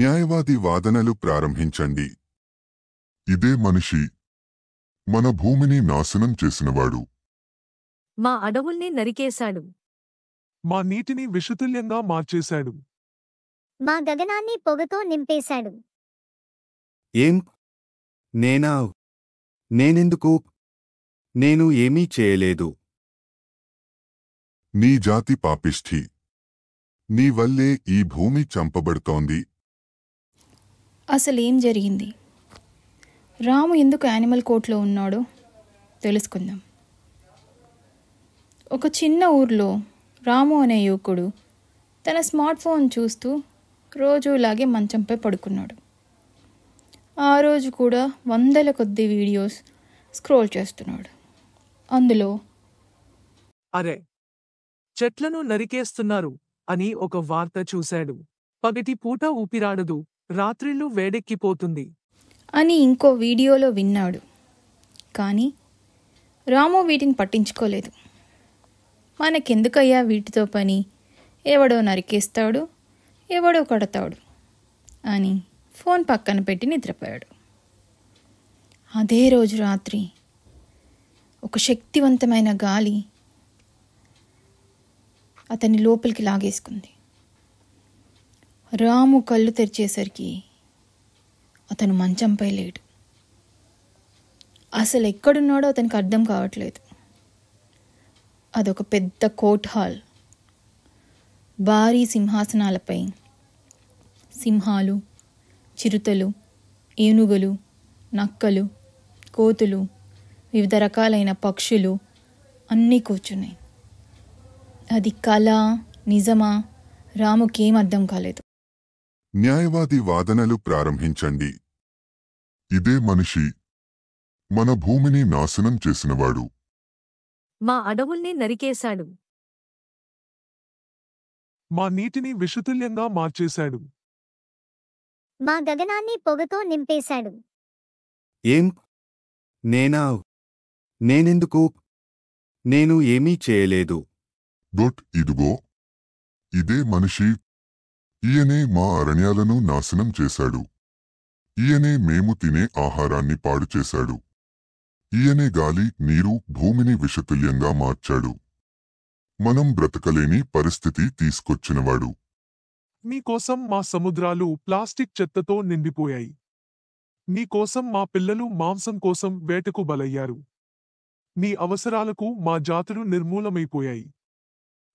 న్యాయవాది వాదనలు ప్రారంభించండి. ఇదే మనిషి మన భూమిని నాశనం చేసినవాడు. మా అడవుల్ని నరికేశాడు. మా నీటిని విషతుల్యంగా మార్చేశాడు. మా గగనాన్ని పొగతో నింపేశాడు. ఏం? నేనా? నేనెందుకు? నేను ఏమీ చేయలేదు. నీ జాతి పాపిష్ఠి. నీ వల్లే ఈ భూమి చంపబడుతోంది. అసలేం జరిగింది? రాము ఎందుకు యానిమల్ కోర్ట్లో ఉన్నాడో తెలుసుకుందాం. ఒక చిన్న ఊర్లో రాము అనే యువకుడు తన స్మార్ట్ ఫోన్ చూస్తూ రోజులాగే మంచంపై పడుకున్నాడు. ఆ రోజు కూడా వందల కొద్ది వీడియోస్ స్క్రోల్ చేస్తున్నాడు. అందులో అరే, చెట్లను నరికేస్తున్నారు అని ఒక వార్త చూశాడు. పగటి పూట ఊపిరాడదు, రాత్రిళ్ళు వేడెక్కిపోతుంది అని ఇంకో వీడియోలో విన్నాడు. కానీ రాము వీటిని పట్టించుకోలేదు. మనకెందుకయ్యా వీటితో పని, ఎవడో నరికేస్తాడు, ఎవడో కడతాడు అని ఫోన్ పక్కన పెట్టి నిద్రపోయాడు. అదే రోజు రాత్రి ఒక శక్తివంతమైన గాలి అతన్ని లోపలికి లాగేసుకుంది. రాము కళ్ళు తెరిచేసరికి అతను మంచంపై లేడు. అసలు ఎక్కడున్నాడో అతనికి అర్థం కావట్లేదు. అదొక పెద్ద కోర్ట్ హాల్. భారీ సింహాసనాలపై సింహాలు, చిరుతలు, ఏనుగులు, నక్కలు, కోతులు, వివిధ రకాలైన పక్షులు అన్నీ కూర్చున్నాయి. అది కళ, నిజమా? రాముకేం అర్థం కాలేదు. న్యాయవాది వాదనలు ప్రారంభించండి. ఇదే మనిషి మన భూమిని నాశనం చేసినవాడు. మా అడవుల్ని నరికేశాడు. మా నీటిని విషతుల్యంగా మార్చేశాడు. మా గగనాన్ని పొగతో నింపేశాడు. ఏం? నేనా? నేనెందుకు? నేను ఏమీ చేయలేదు. ఇదిగో ఇదే మనిషి. ఈయనే మా అరణ్యాలను నాశనం చేశాడు. ఈయనే మేము తినే ఆహారాన్ని పాడు చేశాడు. ఈయనే గాలి, నీరు, భూమిని విషతుల్యంగా మార్చాడు. మనం బ్రతకలేని పరిస్థితి తీసుకొచ్చినవాడు. మీకోసం మా సముద్రాలు ప్లాస్టిక్ చెత్తతో నిండిపోయాయి. నీకోసం మా పిల్లలు మాంసం కోసం వేటకు బలయ్యారు. నీ అవసరాలకు మా జాతులు నిర్మూలమైపోయాయి.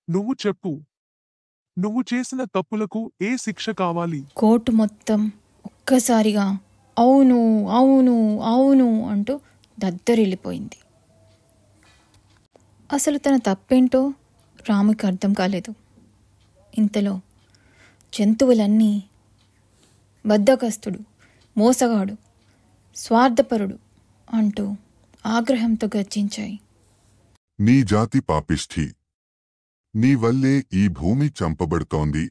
నువ్వు చెప్పు, నువ్వు చేసిన తప్పులకు ఏ శిక్ష కావాలి? కోర్టు మొత్తం ఒక్కసారిగా అవును అవును అవును అంటూ దద్దరిల్లిపోయింది. అసలు తన తప్పేంటో రాముకి అర్థం కాలేదు. ఇంతలో జంతువులన్నీ బద్ధకస్తుడు, మోసగాడు, స్వార్థపరుడు అంటూ ఆగ్రహంతో గర్జించాయి. నీ జాతి పాపిష్ఠి. నీ వల్లే ఈ భూమి చంపబడుతోంది.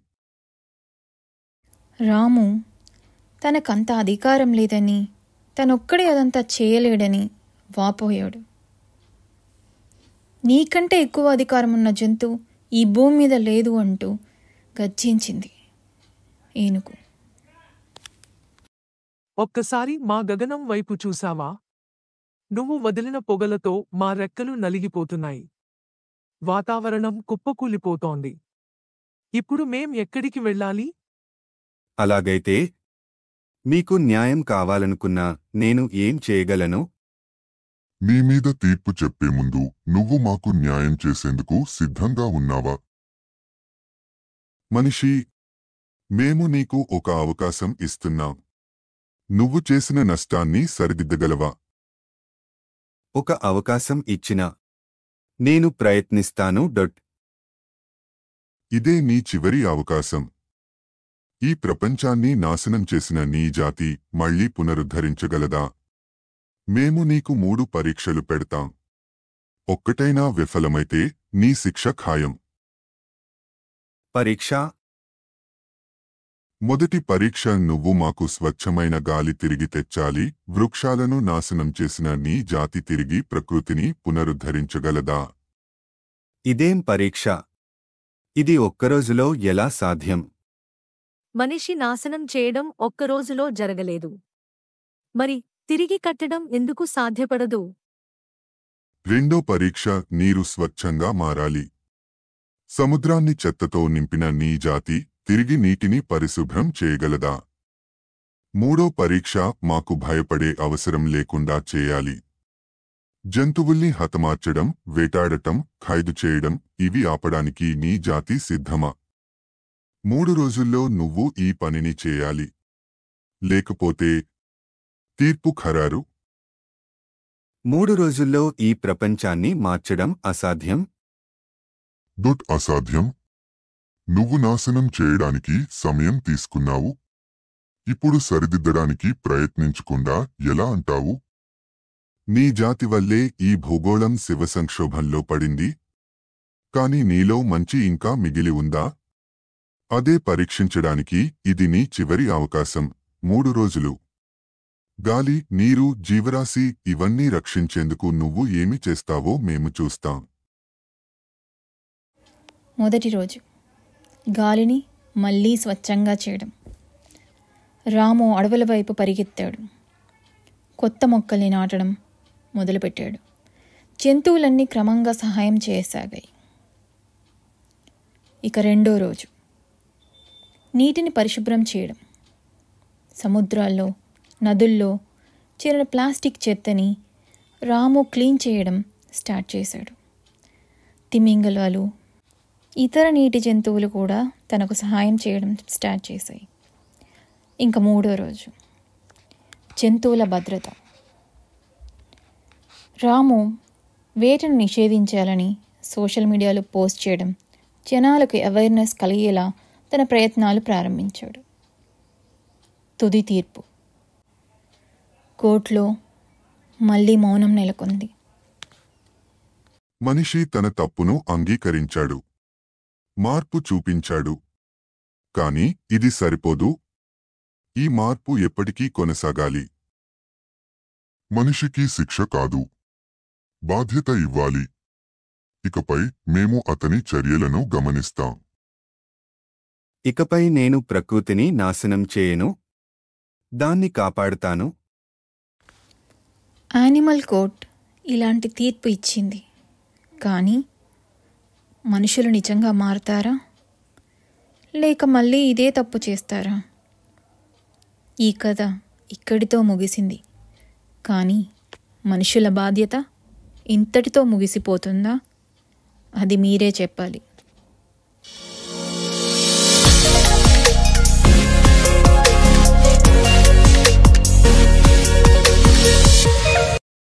రాము తనకంత అధికారం లేదని, తనొక్కడే అదంతా చేయలేడని వాపోయాడు. నీకంటే ఎక్కువ అధికారం ఉన్న జంతువు ఈ భూమి మీద లేదు అంటూ గర్జించింది ఏనుగు. ఒక్కసారి మా గగనం వైపు చూశావా? నువ్వు వదిలిన పొగలతో మా రెక్కలు నలిగిపోతున్నాయి. వాతావరణం కుప్పకూలిపోతోంది. ఇప్పుడు మేం ఎక్కడికి వెళ్ళాలి? అలాగైతే మీకు న్యాయం కావాలనుకున్నా నేను ఏం చేయగలను? నీ మీద తీర్పు చెప్పే ముందు నువ్వు మాకు న్యాయం చేసేందుకు సిద్ధంగా ఉన్నావా? మనిషి, మేము నీకు ఒక అవకాశం ఇస్తున్నాం. నువ్వు చేసిన నష్టాన్ని సరిదిద్దగలవా? ఒక అవకాశం ఇచ్చినా నేను ప్రయత్నిస్తాను. ఇదే నీ చివరి అవకాశం. ఈ ప్రపంచాన్ని నాశనం చేసిన నీ జాతి మళ్లీ పునరుద్ధరించగలదా? మేము నీకు 3 పరీక్షలు పెడతాం. ఒక్కటైనా విఫలమైతే నీ శిక్ష ఖాయం. పరీక్ష? మొదటి పరీక్ష, నువ్వు మాకు స్వచ్ఛమైన గాలి తిరిగి తెచ్చాలి. వృక్షాలను నాశనం చేసిన నీ జాతి తిరిగి ప్రకృతిని పునరుద్ధరించగలదా? ఇదేం పరీక్ష? ఇది ఒక్కరోజులో ఎలా సాధ్యం? మనిషి నాశనం చేయడం ఒక్కరోజులో జరగలేదు. మరి తిరిగి కట్టడం ఎందుకు సాధ్యపడదు? రెండో పరీక్ష నీరు స్వచ్ఛంగా మారాలి. సముద్రాన్ని చెత్తతో నింపిన నీ జాతి తిరిగి నీటిని పరిశుభ్రం చేయగలదా? మూడో పరీక్ష మాకు భయపడే అవసరం లేకుండా చేయాలి. జంతువుల్ని హతమార్చడం, వేటాడటం, ఖైదు చేయడం ఇవి ఆపడానికి నీ జాతి సిద్ధమా? 3 రోజుల్లో నువ్వు ఈ పనిని చేయాలి. లేకపోతే తీర్పు ఖరారు. 3 రోజుల్లో ఈ ప్రపంచాన్ని మార్చడం అసాధ్యం. అసాధ్యం. నువ్వు నాశనం చేయడానికి సమయం తీసుకున్నావు. ఇప్పుడు సరిదిద్దడానికి ప్రయత్నించకుండా ఎలా అంటావు? నీ జాతి వల్లే ఈ భూగోళం శివసంక్షోభంలో పడింది. కాని నీలో మంచి ఇంకా మిగిలి ఉందా? అదే పరీక్షించడానికి ఇది నీ చివరి అవకాశం. 3 రోజులు. గాలి, నీరు, జీవరాశి ఇవన్నీ రక్షించేందుకు నువ్వు ఏమి చేస్తావో మేము చూస్తాం. మొదటి రోజు గాలిని మళ్ళీ స్వచ్ఛంగా చేయడం. రాము అడవుల వైపు పరిగెత్తాడు. కొత్త మొక్కల్ని నాటడం మొదలుపెట్టాడు. జంతువులన్నీ క్రమంగా సహాయం చేయసాగాయి. ఇక రెండో రోజు నీటిని పరిశుభ్రం చేయడం. సముద్రాల్లో, నదుల్లో చేరిన ప్లాస్టిక్ చెత్తని రాము క్లీన్ చేయడం స్టార్ట్ చేశాడు. తిమింగలాలు, ఇతర నీటి జంతువులు కూడా తనకు సహాయం చేయడం స్టార్ట్ చేశాయి. ఇంకా మూడో రోజు జంతువుల భద్రత. రాము వేటను నిషేధించాలని సోషల్ మీడియాలో పోస్ట్ చేయడం, జనాలకు అవేర్నెస్ కలిగేలా తన ప్రయత్నాలు ప్రారంభించాడు. తుది తీర్పు. కోర్టులో మళ్ళీ మౌనం నెలకొంది. మనిషి తన తప్పును అంగీకరించాడు. మార్పు చూపించాడు. కాని ఇది సరిపోదు. ఈ మార్పు ఎప్పటికీ కొనసాగాలి. మనిషికి శిక్ష కాదు, బాధ్యత ఇవ్వాలి. ఇకపై మేము అతని చర్యలను గమనిస్తాం. ఇకపై నేను ప్రకృతిని నాశనం చేయను, దాన్ని కాపాడుతాను. యానిమల్ కోర్ట్ ఇలాంటి తీర్పు ఇచ్చింది. కానీ మనుషులు నిజంగా మారతారా? లేక మళ్ళీ ఇదే తప్పు చేస్తారా? ఈ కథ ఇక్కడితో ముగిసింది. కానీ మనుషుల బాధ్యత ఇంతటితో ముగిసిపోతుందా? అది మీరే చెప్పాలి.